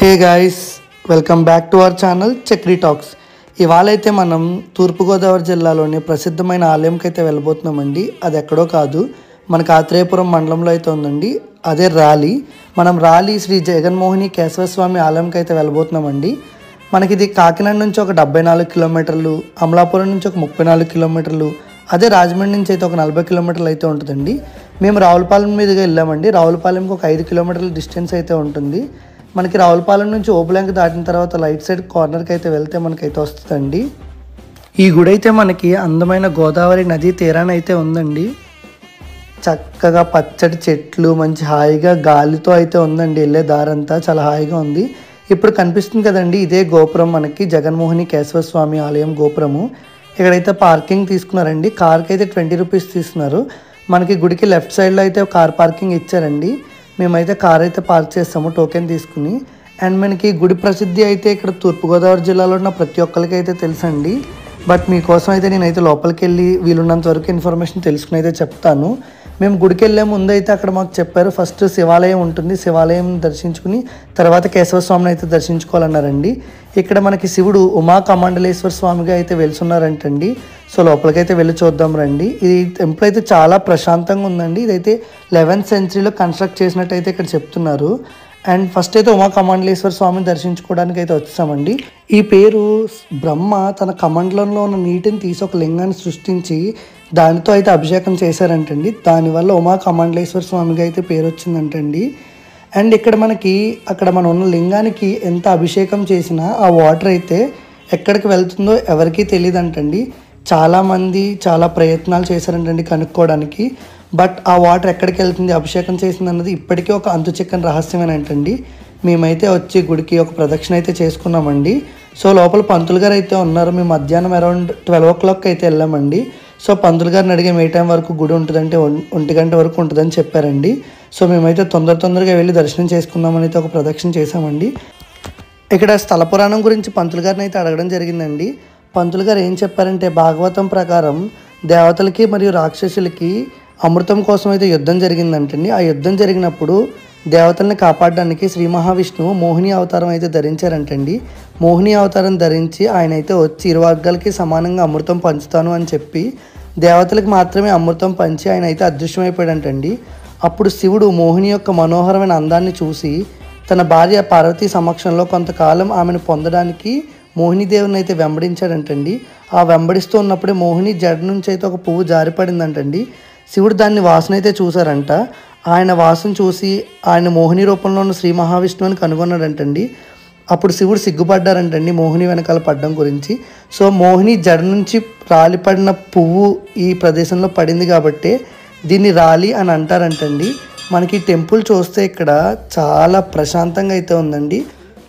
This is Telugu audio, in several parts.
Hey guys, welcome back to our channel Chakri talks. ఇవాళైతే మనం తూర్పుగోదావరి జిల్లాలోని ప్రసిద్ధమైన ఆలయంకి అయితే వెళ్ళబోతున్నామండి. అది ఎక్కడో కాదు, మనకు ఆత్రేయపురం మండలంలో అయితే ఉందండి. అదే రాలి. మనం రాలి శ్రీ జగన్మోహిని కేశవస్వామి ఆలయంకి అయితే వెళ్ళబోతున్నామండి. మనకి ఇది కాకినాడ నుంచి ఒక 74 కిలోమీటర్లు, అమలాపురం నుంచి ఒక 34 కిలోమీటర్లు, అదే రాజమండ్రి నుంచి అయితే ఒక 40 కిలోమీటర్లు అయితే ఉంటుందండి. మేము రావులపాలెం మీదుగా వెళ్ళామండి. రావులపాలెంకి ఒక 5 కిలోమీటర్ల డిస్టెన్స్ అయితే ఉంటుంది. మనకి రావులపాలెం నుంచి ఓబులంక దాటిన తర్వాత రైట్ సైడ్ కార్నర్కి అయితే వెళ్తే మనకైతే వస్తుందండి. ఈ గుడి అయితే మనకి అందమైన గోదావరి నదీ తీరాన అయితే ఉందండి. చక్కగా పచ్చటి చెట్లు, మంచి హాయిగా గాలితో అయితే ఉందండి. వెళ్ళే దారంతా చాలా హాయిగా ఉంది. ఇప్పుడు కనిపిస్తుంది కదండి, ఇదే గోపురం, మనకి జగన్మోహిని కేశవస్వామి ఆలయం గోపురము. ఇక్కడైతే పార్కింగ్ తీసుకున్నారండి. కార్కి అయితే 20 రూపీస్ తీసుకున్నారు. మనకి గుడికి లెఫ్ట్ సైడ్లో అయితే కార్ పార్కింగ్ ఇచ్చారండి. మేమైతే కార్ అయితే పార్క్ చేస్తాము టోకెన్ తీసుకుని. అండ్ మనకి గుడి ప్రసిద్ధి అయితే ఇక్కడ తూర్పుగోదావరి జిల్లాలో ఉన్న ప్రతి ఒక్కరికి అయితే తెలుసండి. బట్ మీకోసం అయితే నేనైతే లోపలికి వెళ్ళి వీలున్నంత వరకు ఇన్ఫర్మేషన్ తెలుసుకుని అయితే చెప్తాను. మేము గుడికి వెళ్ళే ముందు అయితే అక్కడ మాకు చెప్పారు, ఫస్ట్ శివాలయం ఉంటుంది, శివాలయం దర్శించుకుని తర్వాత కేశవస్వామిని అయితే దర్శించుకోవాలన్నారండి. ఇక్కడ మనకి శివుడు ఉమా కమండలేశ్వర స్వామిగా అయితే వెళ్తున్నారంటండి. సో లోపలికైతే వెళ్ళి చూద్దాం రండి. ఈ టెంపుల్ అయితే చాలా ప్రశాంతంగా ఉందండి. ఇదైతే 11th సెంచరీలో కన్స్ట్రక్ట్ చేసినట్టు అయితే ఇక్కడ చెప్తున్నారు. అండ్ ఫస్ట్ అయితే ఉమా కమండలేశ్వర స్వామిని దర్శించుకోవడానికి అయితే వచ్చామండి. ఈ పేరు బ్రహ్మ తన కమండలంలో ఉన్న నీటిని తీసి ఒక లింగాన్ని సృష్టించి దానితో అయితే అభిషేకం చేశారంటండి. దానివల్ల ఉమా కమండలేశ్వర స్వామిగా అయితే పేరు వచ్చిందంటండి. అండ్ ఇక్కడ మనకి అక్కడ మనం ఉన్న లింగానికి ఎంత అభిషేకం చేసినా ఆ వాటర్ అయితే ఎక్కడికి వెళ్తుందో ఎవరికీ తెలియదంటండి. చాలామంది చాలా ప్రయత్నాలు చేశారంటండి కనుక్కోవడానికి. బట్ ఆ వాటర్ ఎక్కడికి వెళ్తుంది, అభిషేకం చేసింది అన్నది ఇప్పటికీ ఒక అంతు చిక్కని రహస్యమేనంటండి. మేమైతే వచ్చి గుడికి ఒక ప్రదక్షిణ అయితే చేసుకున్నామండి. సో లోపల పంతులు గారు అయితే ఉన్నారు. మేము మధ్యాహ్నం అరౌండ్ 12 o'clock అయితే వెళ్ళామండి. సో పంతులు గారిని అడిగాము ఏ టైం వరకు గుడి ఉంటుందంటే 1 గంట వరకు ఉంటుందని చెప్పారండి. సో మేమైతే తొందరగా వెళ్ళి దర్శనం చేసుకుందామని అయితే ఒక ప్రదక్షిణ చేసామండి. ఇక్కడ స్థల పురాణం గురించి పంతులు గారిని అయితే అడగడం జరిగిందండి. పంతులు గారు ఏం చెప్పారంటే, భాగవతం ప్రకారం దేవతలకి మరియు రాక్షసులకి అమృతం కోసం అయితే యుద్ధం జరిగిందంటండి. ఆ యుద్ధం జరిగినప్పుడు దేవతల్ని కాపాడడానికి శ్రీ మహావిష్ణువు మోహిని అవతారం అయితే ధరించారంటండి. మోహిని అవతారం ధరించి ఆయన అయితే వచ్చి ఇరు వర్గాలకి సమానంగా అమృతం పంచుతాను అని చెప్పి దేవతలకు మాత్రమే అమృతం పంచి ఆయన అయితే అదృశ్యమైపోయాడంటండి. అప్పుడు శివుడు మోహిని యొక్క మనోహరమైన అందాన్ని చూసి తన భార్య పార్వతీ సమక్షంలో కొంతకాలం ఆమెను పొందడానికి మోహినీదేవిని అయితే వెంబడించాడంటండి. ఆ వెంబడిస్తూ ఉన్నప్పుడే మోహిని జడ నుంచి అయితే ఒక పువ్వు జారిపడిందంటండి. శివుడు దాన్ని వాసన అయితే చూసారంట. ఆయన వాసన చూసి ఆయన మోహిని రూపంలో ఉన్న శ్రీ మహావిష్ణువుని కనుగొన్నాడంటండి. అప్పుడు శివుడు సిగ్గుపడ్డారంటండి మోహిని వెనకాల పడ్డం గురించి. సో మోహిని జడ నుంచి రాలిపడిన పువ్వు ఈ ప్రదేశంలో పడింది కాబట్టి దీన్ని రాలి అని అంటారంటండి. మనకి టెంపుల్ చూస్తే ఇక్కడ చాలా ప్రశాంతంగా అయితే ఉందండి.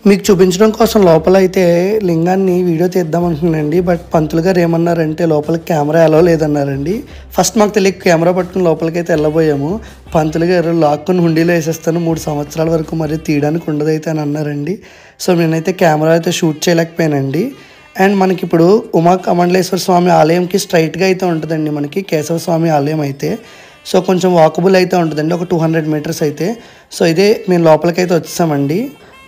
మీకు చూపించడం కోసం లోపల అయితే లింగాన్ని వీడియో తీద్దామంటున్నానండి. బట్ పంతులు గారు ఏమన్నారంటే లోపలికి కెమెరా అలో లేదన్నారండి. ఫస్ట్ మాకు తెలియక కెమెరా పట్టుకుని లోపలికైతే వెళ్ళబోయాము. పంతులు గారు లాక్కుని హుండీలో వేసేస్తాను 3 సంవత్సరాల వరకు మరి తీయడానికి ఉండదైతే అని అన్నారండి. సో నేనైతే కెమెరా అయితే షూట్ చేయలేకపోయానండి. అండ్ మనకి ఇప్పుడు ఉమా కమండలేశ్వర స్వామి ఆలయంకి స్ట్రైట్గా అయితే ఉంటుందండి మనకి కేశవస్వామి ఆలయం అయితే. సో కొంచెం వాకబుల్ అయితే ఉంటుందండి, ఒక 200 మీటర్స్ అయితే. సో ఇదే మేము లోపలికైతే వచ్చేసామండి.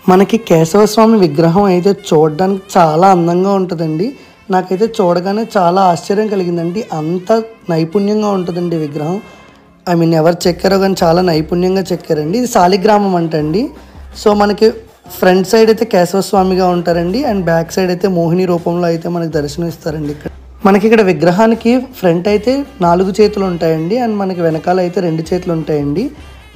మనకి కేశవస్వామి విగ్రహం అయితే చూడడానికి చాలా అందంగా ఉంటుందండి. నాకైతే చూడగానే చాలా ఆశ్చర్యం కలిగిందండి. అంత నైపుణ్యంగా ఉంటుందండి విగ్రహం. ఎవరు చెక్కారో కానీ చాలా నైపుణ్యంగా చెక్కారండి. ఇది శాలిగ్రామం అంటండి. సో మనకి ఫ్రంట్ సైడ్ అయితే కేశవస్వామిగా ఉంటారండి. అండ్ బ్యాక్ సైడ్ అయితే మోహిని రూపంలో అయితే మనకి దర్శనం ఇస్తారండి. మనకి ఇక్కడ విగ్రహానికి ఫ్రంట్ అయితే 4 చేతులు ఉంటాయండి. అండ్ మనకి వెనకాల అయితే 2 చేతులు ఉంటాయండి.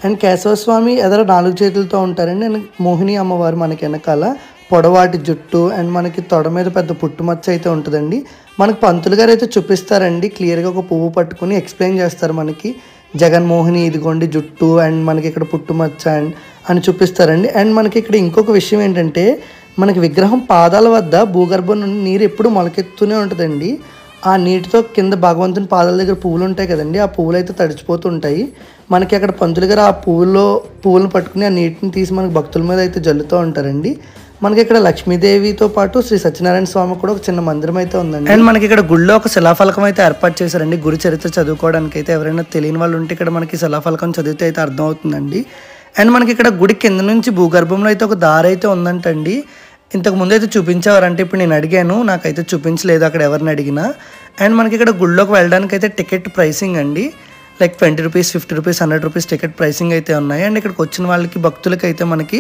అండ్ కేశవస్వామి ఎదురు 4 చేతులతో ఉంటారండి. అండ్ మోహిని అమ్మవారు మనకి వెనకాల పొడవాటి జుట్టు అండ్ మనకి తొడ మీద పెద్ద పుట్టుమచ్చ అయితే ఉంటుందండి. మనకి పంతులు గారు అయితే చూపిస్తారండి క్లియర్గా, ఒక పువ్వు పట్టుకుని ఎక్స్ప్లెయిన్ చేస్తారు మనకి జగన్మోహిని ఇదిగోండి జుట్టు అండ్ మనకి ఇక్కడ పుట్టుమచ్చ అని చూపిస్తారండి. అండ్ మనకి ఇక్కడ ఇంకొక విషయం ఏంటంటే, మనకి విగ్రహం పాదాల వద్ద భూగర్భం నుండి నీరు ఎప్పుడు మొలకెత్తుతూనే ఉంటుందండి. ఆ నీటితో కింద భగవంతుని పాదాల దగ్గర పువ్వులు ఉంటాయి కదండి, ఆ పువ్వులు అయితే తడిచిపోతూ ఉంటాయి. మనకి అక్కడ పంతులు గారు ఆ పువ్వులను పట్టుకుని ఆ నీటిని తీసి మనకి భక్తుల మీద అయితే జల్లుతూ ఉంటారండి. మనకి ఇక్కడ లక్ష్మీదేవితో పాటు శ్రీ సత్యనారాయణ స్వామి కూడా ఒక చిన్న మందిరం అయితే ఉందండి. అండ్ మనకి ఇక్కడ గుడిలో ఒక శిలాఫలకం అయితే ఏర్పాటు చేశారండి గుడి చరిత్ర చదువుకోవడానికి అయితే. ఎవరైనా తెలియని వాళ్ళు ఉంటే ఇక్కడ మనకి శిలాఫలకం చదివితే అయితే అర్థం అవుతుందండి. అండ్ మనకి ఇక్కడ గుడి కింద నుంచి భూగర్భంలో అయితే ఒక దారి అయితే ఉందంటండి. ఇంతకు ముందు అయితే చూపించేవారంటే ఇప్పుడు నేను అడిగాను, నాకైతే చూపించలేదు అక్కడ ఎవరిని అడిగినా. అండ్ మనకి ఇక్కడ గుడిలోకి వెళ్ళడానికి అయితే టికెట్ ప్రైసింగ్ అండి, like 20 rupees, 50 rupees, 100 rupees ticket pricing అయితే ఉన్నాయి. అండ్ ఇక్కడికి వచ్చిన వాళ్ళకి భక్తులకి అయితే మనకి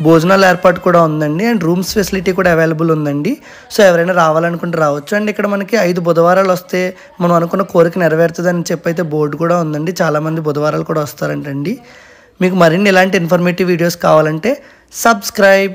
భోజనాల ఏర్పాటు కూడా ఉందండి. అండ్ రూమ్స్ ఫెసిలిటీ కూడా అవైలబుల్ ఉందండి. సో ఎవరైనా రావాలనుకుంటే రావచ్చు. అండ్ ఇక్కడ మనకి 5 బుధవారాలు వస్తే మనం అనుకున్న కోరిక నెరవేరుతుందని చెప్పి అయితే బోర్డు కూడా ఉందండి. చాలామంది బుధవారాలు కూడా వస్తారంటండి. మీకు మరిన్ని ఇలాంటి ఇన్ఫర్మేటివ్ వీడియోస్ కావాలంటే సబ్స్క్రైబ్.